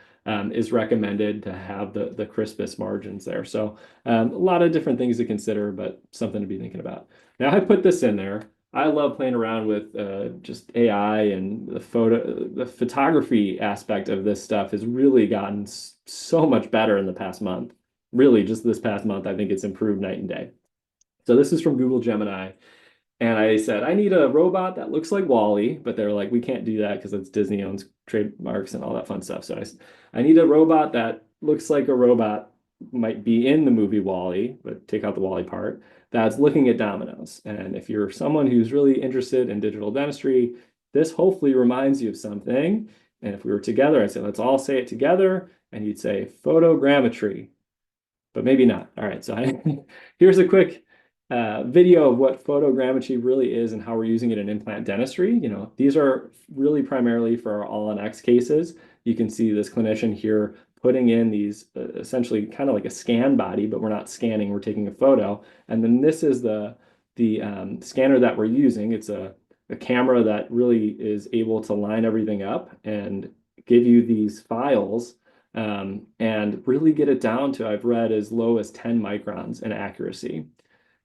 is recommended to have the crispest margins there. So a lot of different things to consider, but something to be thinking about. Now I put this in there. I love playing around with just AI, and the photography aspect of this stuff has really gotten so much better in the past month. Really, just this past month, I think it's improved night and day. So this is from Google Gemini. And I said, I need a robot that looks like Wall-E, but they're like, we can't do that because it's Disney owns trademarks and all that fun stuff. So I need a robot that looks like a robot might be in the movie Wall-E, but take out the Wall-E part, that's looking at dominoes. And if you're someone who's really interested in digital dentistry, this hopefully reminds you of something. And if we were together, I'd say, let's all say it together. And you'd say photogrammetry, but maybe not. All right, so here's a quick video of what photogrammetry really is and how we're using it in implant dentistry. These are really primarily for our all-on-X cases. You can see this clinician here putting in these essentially kind of like a scan body, but we're not scanning, we're taking a photo. And then this is the scanner that we're using. It's a camera that really is able to line everything up and give you these files and really get it down to, I've read, as low as 10 microns in accuracy.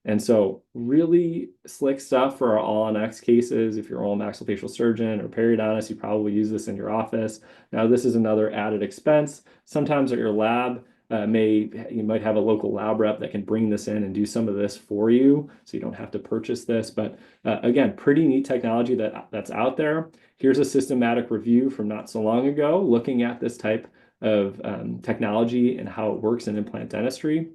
And so really slick stuff for our all-on-X cases. If you're an oral maxillofacial surgeon or periodontist, you probably use this in your office. Now, this is another added expense. Sometimes at your lab, you might have a local lab rep that can bring this in and do some of this for you, so you don't have to purchase this. But again, pretty neat technology that's out there. Here's a systematic review from not so long ago, looking at this type of technology and how it works in implant dentistry.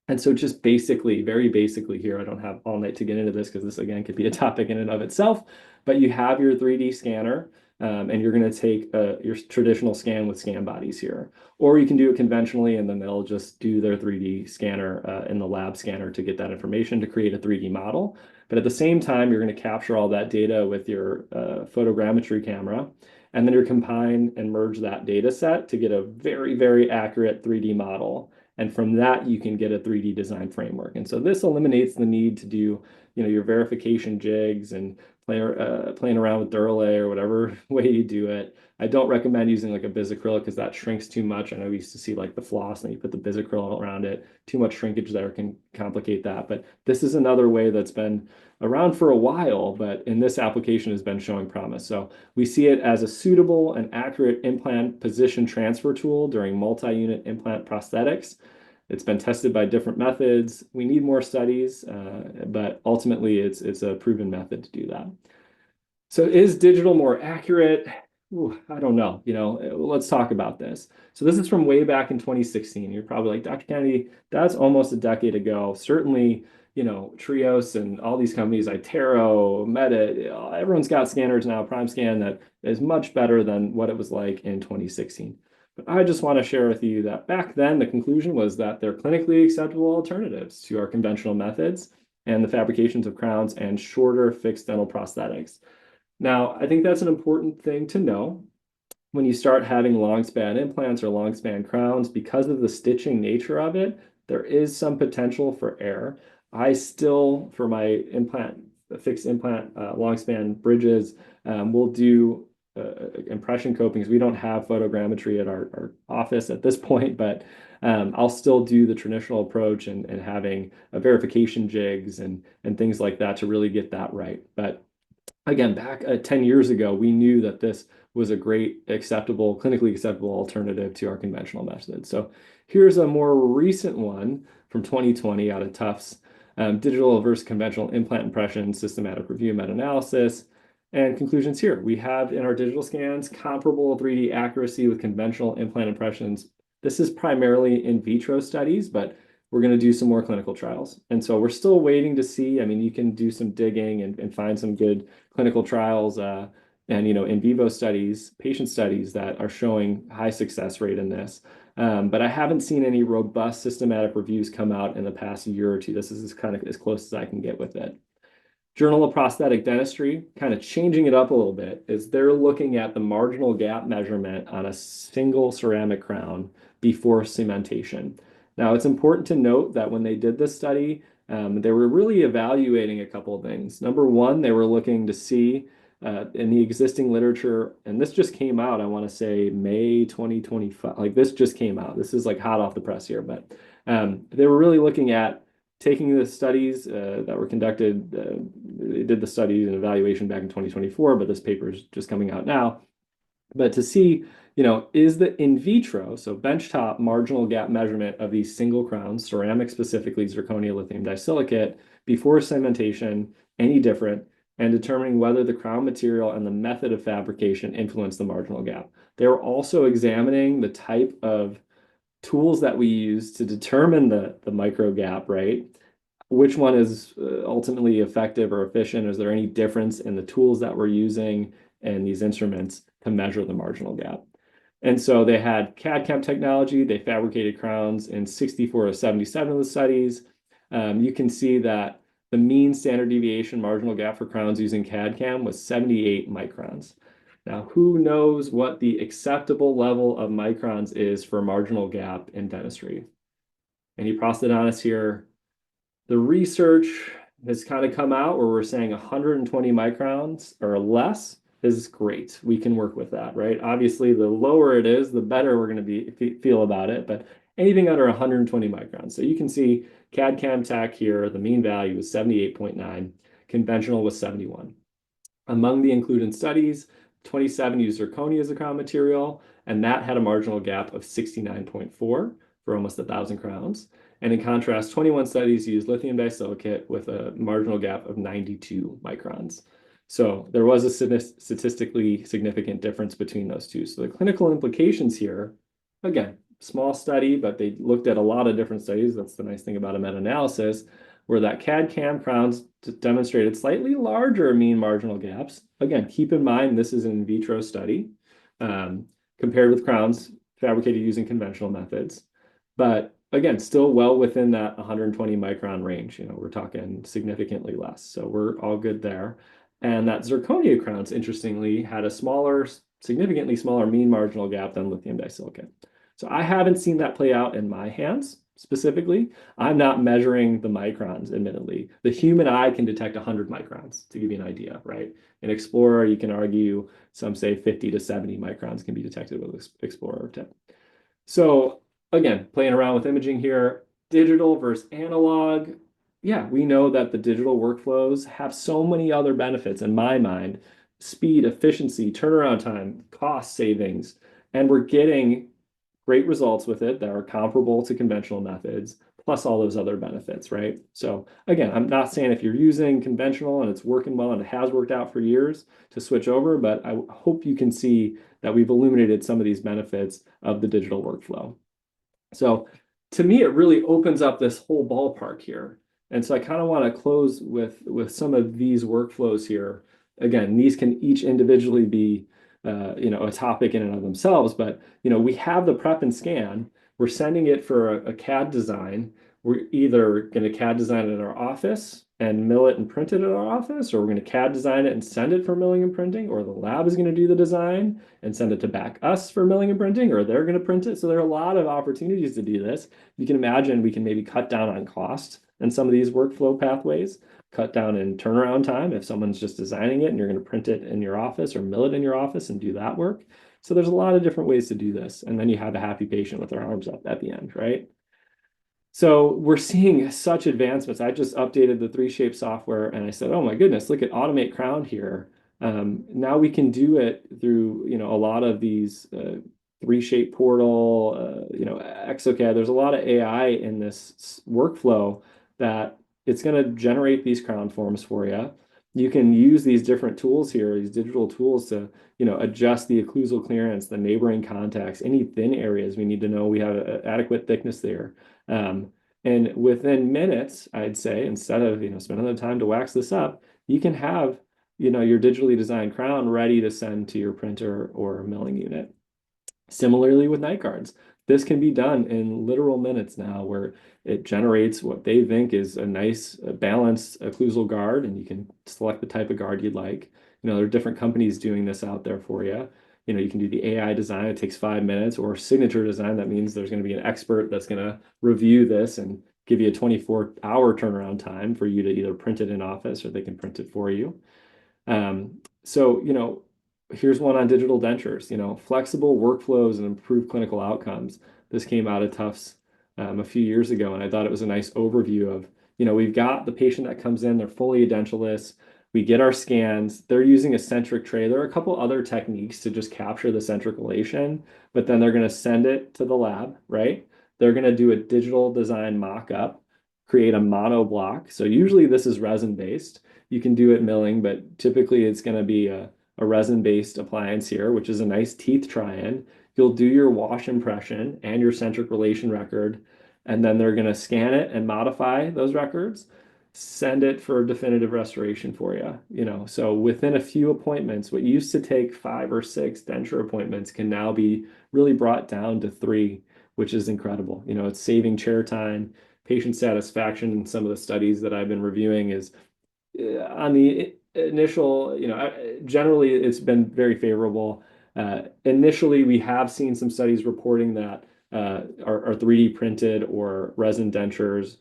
And so just basically, very basically here, I don't have all night to get into this because this, again, could be a topic in and of itself, but you have your 3D scanner and you're going to take your traditional scan with scan bodies here. Or you can do it conventionally, and then they'll just do their 3D scanner in the lab scanner to get that information to create a 3D model. But at the same time, you're going to capture all that data with your photogrammetry camera, and then you combine and merge that data set to get a very, very accurate 3D model. And from that, you can get a 3D design framework. And so this eliminates the need to do, your verification jigs and playing around with Duralay or whatever way you do it. I don't recommend using like a bisacrylic because that shrinks too much. I know we used to see like the floss and you put the bisacryl around it. Too much shrinkage there can complicate that. But this is another way that's been around for a while, but in this application has been showing promise. So we see it as a suitable and accurate implant position transfer tool during multi-unit implant prosthetics. It's been tested by different methods. We need more studies, but ultimately it's a proven method to do that. So is digital more accurate? Ooh, I don't know. Let's talk about this. So this is from way back in 2016. You're probably like, Dr. Kennedy, that's almost a decade ago. Certainly, Trios and all these companies, iTero, Meta, everyone's got scanners now, PrimeScan, that is much better than what it was like in 2016. But I just want to share with you that back then, the conclusion was that they're clinically acceptable alternatives to our conventional methods and the fabrications of crowns and shorter fixed dental prosthetics. Now, I think that's an important thing to know. When you start having long span implants or long span crowns, because of the stitching nature of it, there is some potential for error. I still, for my implant, fixed implant, long span bridges, we'll do impression copings. We don't have photogrammetry at our office at this point, but I'll still do the traditional approach and having a verification jigs and things like that to really get that right. But again, back 10 years ago, we knew that this was a great, acceptable, clinically acceptable alternative to our conventional method. So here's a more recent one from 2020 out of Tufts, digital versus conventional implant impression, systematic review, meta-analysis, and conclusions here. We have in our digital scans comparable 3D accuracy with conventional implant impressions. This is primarily in vitro studies, but we're going to do some more clinical trials. And so we're still waiting to see. I mean, you can do some digging and find some good clinical trials and in vivo studies, patient studies that are showing high success rate in this. But I haven't seen any robust systematic reviews come out in the past year or two. This is kind of as close as I can get with it. Journal of Prosthetic Dentistry, kind of changing it up a little bit, is they're looking at the marginal gap measurement on a single ceramic crown before cementation. Now, it's important to note that when they did this study, they were really evaluating a couple of things. Number one, they were looking to see in the existing literature, and this just came out, I want to say May 2025, like this just came out. This is like hot off the press here, but they were really looking at taking the studies that were conducted. They did the study and evaluation back in 2024, but this paper is just coming out now. But to see, is the in vitro, so benchtop marginal gap measurement of these single crowns, ceramic specifically, zirconia lithium disilicate, before cementation, any different, and determining whether the crown material and the method of fabrication influence the marginal gap. They were also examining the type of tools that we use to determine the micro gap, right? Which one is ultimately effective or efficient? Is there any difference in the tools that we're using and these instruments to measure the marginal gap? And so they had CAD/CAM technology. They fabricated crowns in 64 of 77 of the studies. You can see that the mean standard deviation marginal gap for crowns using CAD/CAM was 78 microns. Now, who knows what the acceptable level of microns is for marginal gap in dentistry? Any prosthodontists here? The research has kind of come out where we're saying 120 microns or less is great. We can work with that, right? Obviously, the lower it is, the better we're going to feel about it, but anything under 120 microns. So you can see CAD/CAM tech here, the mean value is 78.9, conventional was 71. Among the included studies, 27 used zirconia as a crown material, and that had a marginal gap of 69.4 for almost 1,000 crowns. And in contrast, 21 studies used lithium disilicate with a marginal gap of 92 microns. So there was a statistically significant difference between those two. So the clinical implications here, again, small study, but they looked at a lot of different studies. That's the nice thing about a meta-analysis, where that CAD/CAM crowns demonstrated slightly larger mean marginal gaps. Again, keep in mind, this is an in vitro study compared with crowns fabricated using conventional methods. But again, still well within that 120 micron range. We're talking significantly less. So we're all good there. And that zirconia crowns, interestingly, had a significantly smaller mean marginal gap than lithium disilicate. So I haven't seen that play out in my hands specifically. I'm not measuring the microns, admittedly. The human eye can detect 100 microns, to give you an idea, right? In Explorer, you can argue, some say 50 to 70 microns can be detected with Explorer tip. So again, playing around with imaging here, digital versus analog. Yeah, we know that the digital workflows have so many other benefits in my mind: speed, efficiency, turnaround time, cost savings, and we're getting great results with it that are comparable to conventional methods, plus all those other benefits, right? So again, I'm not saying if you're using conventional and it's working well and it has worked out for years to switch over, but I hope you can see that we've illuminated some of these benefits of the digital workflow. So to me, it really opens up this whole ballpark here. And so I kind of want to close with some of these workflows here. Again, these can each individually be a topic in and of themselves, but we have the prep and scan. We're sending it for a CAD design. We're either going to CAD design it in our office and mill it and print it at our office, or we're going to CAD design it and send it for milling and printing, or the lab is going to do the design and send it to back us for milling and printing, or they're going to print it. So there are a lot of opportunities to do this. You can imagine we can maybe cut down on cost in some of these workflow pathways, cut down in turnaround time if someone's just designing it and you're going to print it in your office or mill it in your office and do that work. So there's a lot of different ways to do this. And then you have a happy patient with their arms up at the end, right? So we're seeing such advancements. I just updated the 3Shape software and I said, oh my goodness, look at Automate Crown here. Now we can do it through, a lot of these 3Shape portal, exocad. There's a lot of AI in this workflow that it's going to generate these crown forms for you. You can use these different tools here, these digital tools to, adjust the occlusal clearance, the neighboring contacts, any thin areas we need to know we have adequate thickness there. And within minutes, I'd say, instead of, spending the time to wax this up, you can have, your digitally designed crown ready to send to your printer or milling unit. Similarly with night guards, this can be done in literal minutes now, where it generates what they think is a nice balanced occlusal guard, and you can select the type of guard you'd like. There are different companies doing this out there for you. You can do the AI design, it takes 5 minutes, or signature design. That means there's going to be an expert that's going to review this and give you a 24-hour turnaround time for you to either print it in office or they can print it for you. So, here's one on digital dentures, flexible workflows and improved clinical outcomes. This came out of Tufts a few years ago, and I thought it was a nice overview of, we've got the patient that comes in, they're fully edentulous. We get our scans. They're using a centric tray. There are a couple other techniques to just capture the centric relation, but then they're going to send it to the lab, right? They're going to do a digital design mock-up, create a mono block. So usually this is resin-based. You can do it milling, but typically it's going to be a resin-based appliance here, which is a nice teeth try-in. You'll do your wash impression and your centric relation record, and then they're going to scan it and modify those records, send it for definitive restoration for you. So within a few appointments, what used to take 5 or 6 denture appointments can now be really brought down to 3, which is incredible. It's saving chair time, patient satisfaction. In some of the studies that I've been reviewing is on the initial, generally it's been very favorable. Initially, we have seen some studies reporting that our 3D printed or resin dentures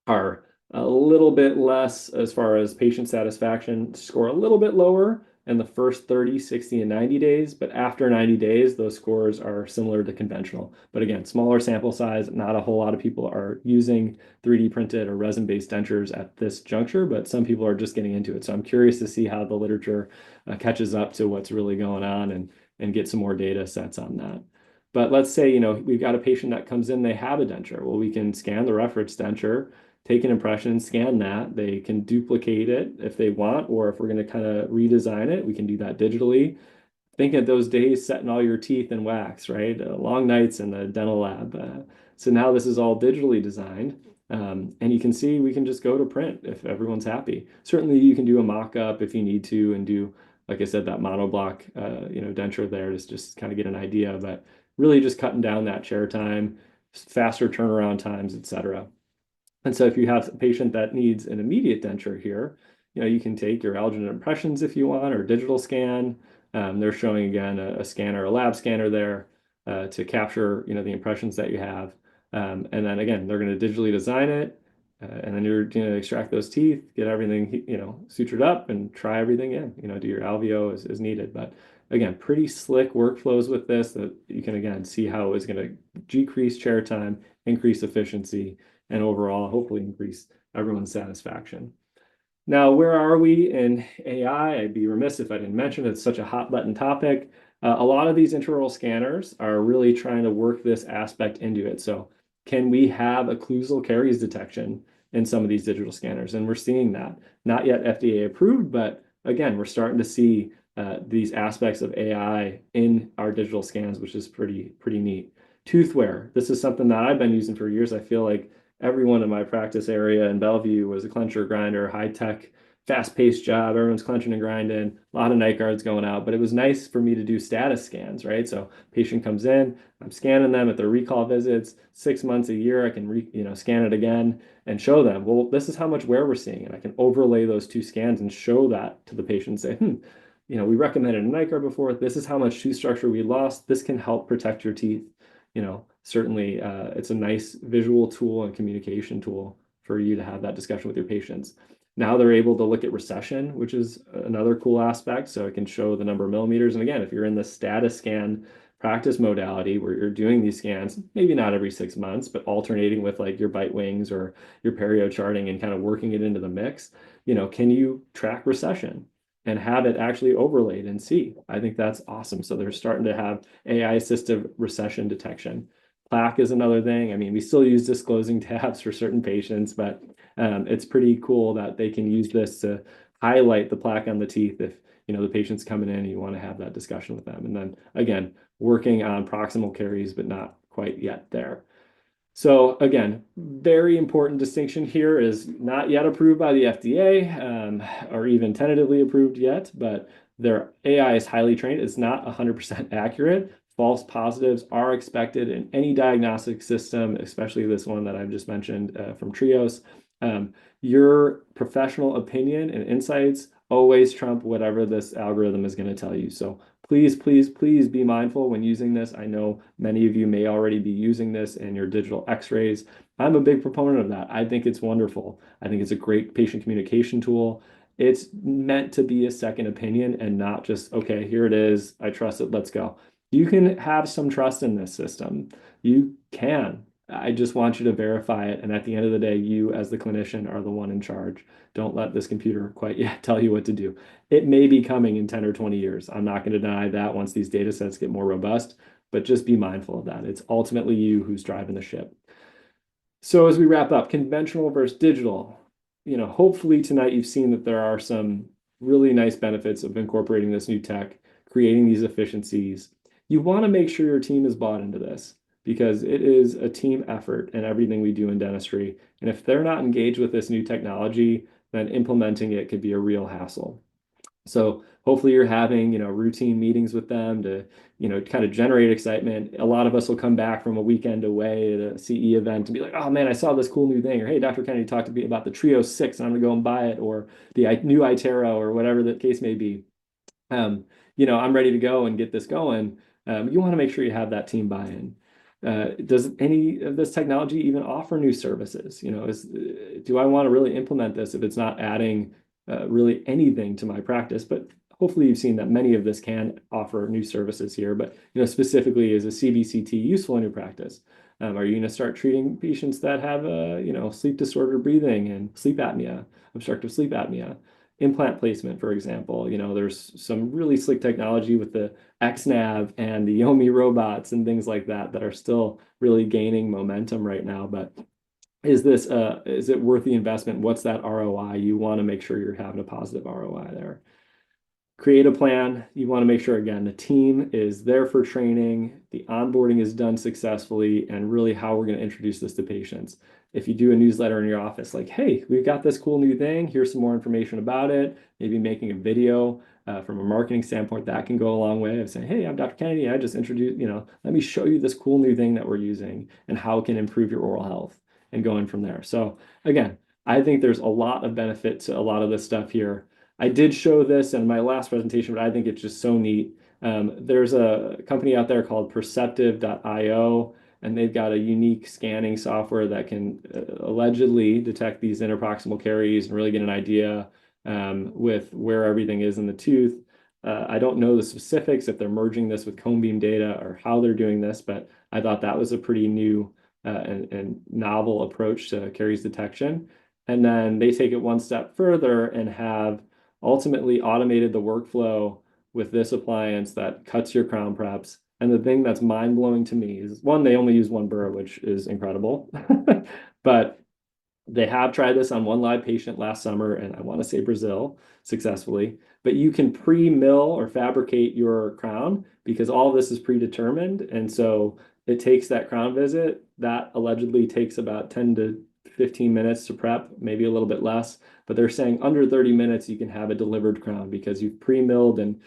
are a little bit less as far as patient satisfaction, score a little bit lower in the first 30, 60, and 90 days. But after 90 days, those scores are similar to conventional. But again, smaller sample size, not a whole lot of people are using 3D printed or resin-based dentures at this juncture, but some people are just getting into it. So I'm curious to see how the literature catches up to what's really going on and get some more data sets on that. But let's say, we've got a patient that comes in, they have a denture. Well, we can scan the reference denture, take an impression, scan that. They can duplicate it if they want, or if we're going to kind of redesign it, we can do that digitally. Think of those days setting all your teeth in wax, right? Long nights in the dental lab. So now this is all digitally designed. And you can see we can just go to print if everyone's happy. Certainly you can do a mock-up if you need to and do, like I said, that monoblock, denture there to just kind of get an idea, but really just cutting down that chair time, faster turnaround times, et cetera. And so if you have a patient that needs an immediate denture here, you can take your alginate impressions if you want, or digital scan. They're showing, again, a scanner, a lab scanner there to capture, the impressions that you have. And then, again, they're going to digitally design it. And then you're going to extract those teeth, get everything, sutured up and try everything in, do your alveo as needed. But again, pretty slick workflows with this that you can, again, see how it's going to decrease chair time, increase efficiency, and overall, hopefully increase everyone's satisfaction. Now, where are we in AI? I'd be remiss if I didn't mention it's such a hot button topic. A lot of these intraoral scanners are really trying to work this aspect into it. So can we have occlusal caries detection in some of these digital scanners? And we're seeing that. Not yet FDA approved, but again, we're starting to see these aspects of AI in our digital scans, which is pretty neat. Tooth wear. This is something that I've been using for years. I feel like everyone in my practice area in Bellevue was a clencher grinder, high-tech, fast-paced job. Everyone's clenching and grinding, a lot of night guards going out. But it was nice for me to do status scans, right? So patient comes in, I'm scanning them at their recall visits, 6 months, a year, I can scan it again and show them, well, this is how much wear we're seeing. And I can overlay those 2 scans and show that to the patient and say, we recommended a night guard before. This is how much tooth structure we lost. This can help protect your teeth. certainly it's a nice visual tool and communication tool for you to have that discussion with your patients. Now they're able to look at recession, which is another cool aspect. So it can show the number of millimeters. And again, if you're in the status scan practice modality where you're doing these scans, maybe not every 6 months, but alternating with like your bite wings or your perio charting and kind of working it into the mix, can you track recession and have it actually overlaid and see? I think that's awesome. So they're starting to have AI assisted recession detection. Plaque is another thing. I mean, we still use disclosing tabs for certain patients, but it's pretty cool that they can use this to highlight the plaque on the teeth if the patient's coming in and you want to have that discussion with them. And then again, working on proximal caries, but not quite yet there. So again, very important distinction here is not yet approved by the FDA or even tentatively approved yet, but their AI is highly trained. It's not 100% accurate. False positives are expected in any diagnostic system, especially this one that I've just mentioned from Trios. Your professional opinion and insights always trump whatever this algorithm is going to tell you. So please, please, please be mindful when using this. I know many of you may already be using this in your digital x-rays. I'm a big proponent of that. I think it's wonderful. I think it's a great patient communication tool. It's meant to be a second opinion and not just, okay, here it is. I trust it. Let's go. You can have some trust in this system. You can. I just want you to verify it. And at the end of the day, you as the clinician are the one in charge. Don't let this computer quite yet tell you what to do. It may be coming in 10 or 20 years. I'm not going to deny that once these data sets get more robust, but just be mindful of that. It's ultimately you who's driving the ship. So as we wrap up, conventional versus digital, hopefully tonight you've seen that there are some really nice benefits of incorporating this new tech, creating these efficiencies. You want to make sure your team is bought into this because it is a team effort in everything we do in dentistry. And if they're not engaged with this new technology, then implementing it could be a real hassle. So hopefully you're having, routine meetings with them to, kind of generate excitement. A lot of us will come back from a weekend away at a CE event and be like, oh man, I saw this cool new thing. Or, hey, Dr. Kennedy talked to me about the Trio 6 and I'm gonna go and buy it, or the new iTero or whatever the case may be. I'm ready to go and get this going. You want to make sure you have that team buy-in. Does any of this technology even offer new services? Do I want to really implement this if it's not adding really anything to my practice? But hopefully you've seen that many of this can offer new services here. But specifically, is a CBCT useful in your practice? Are you going to start treating patients that have sleep disordered breathing and sleep apnea, obstructive sleep apnea? Implant placement, for example, there's some really slick technology with the XNav and the Yomi robots and things like that that are still really gaining momentum right now. But is it worth the investment? What's that ROI? You want to make sure you're having a positive ROI there. Create a plan. You want to make sure, again, the team is there for training, the onboarding is done successfully, and really how we're going to introduce this to patients. If you do a newsletter in your office, like, hey, we've got this cool new thing, here's some more information about it, maybe making a video from a marketing standpoint, that can go a long way of saying, hey, I'm Dr. Kennedy, I just introduced, let me show you this cool new thing that we're using and how it can improve your oral health, and going from there. So again, I think there's a lot of benefit to a lot of this stuff here. I did show this in my last presentation, but I think it's just so neat. There's a company out there called Perceptive.io, and they've got a unique scanning software that can allegedly detect these interproximal caries and really get an idea with where everything is in the tooth. I don't know the specifics if they're merging this with cone beam data or how they're doing this, but I thought that was a pretty new and novel approach to caries detection. And then they take it one step further and have ultimately automated the workflow with this appliance that cuts your crown preps. And the thing that's mind-blowing to me is, one, they only use one burr, which is incredible. But they have tried this on one live patient last summer, and I want to say Brazil, successfully. But you can pre-mill or fabricate your crown because all of this is predetermined. And so it takes that crown visit. That allegedly takes about 10 to 15 minutes to prep, maybe a little bit less, but they're saying under 30 minutes you can have a delivered crown because you've pre-milled and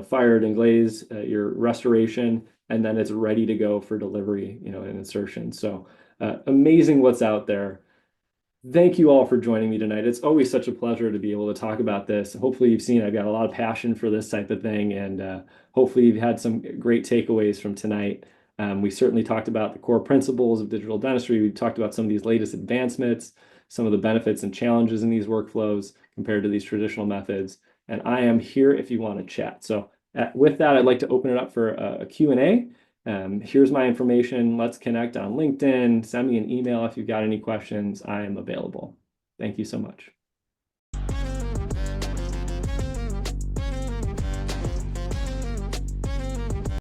fired and glazed your restoration, and then it's ready to go for delivery, and insertion. So amazing what's out there. Thank you all for joining me tonight. It's always such a pleasure to be able to talk about this. Hopefully you've seen I've got a lot of passion for this type of thing, and hopefully you've had some great takeaways from tonight. We certainly talked about the core principles of digital dentistry. We talked about some of these latest advancements, some of the benefits and challenges in these workflows compared to these traditional methods. And I am here if you want to chat. So with that, I'd like to open it up for a Q&A. Here's my information. Let's connect on LinkedIn. Send me an email if you've got any questions. I am available. Thank you so much.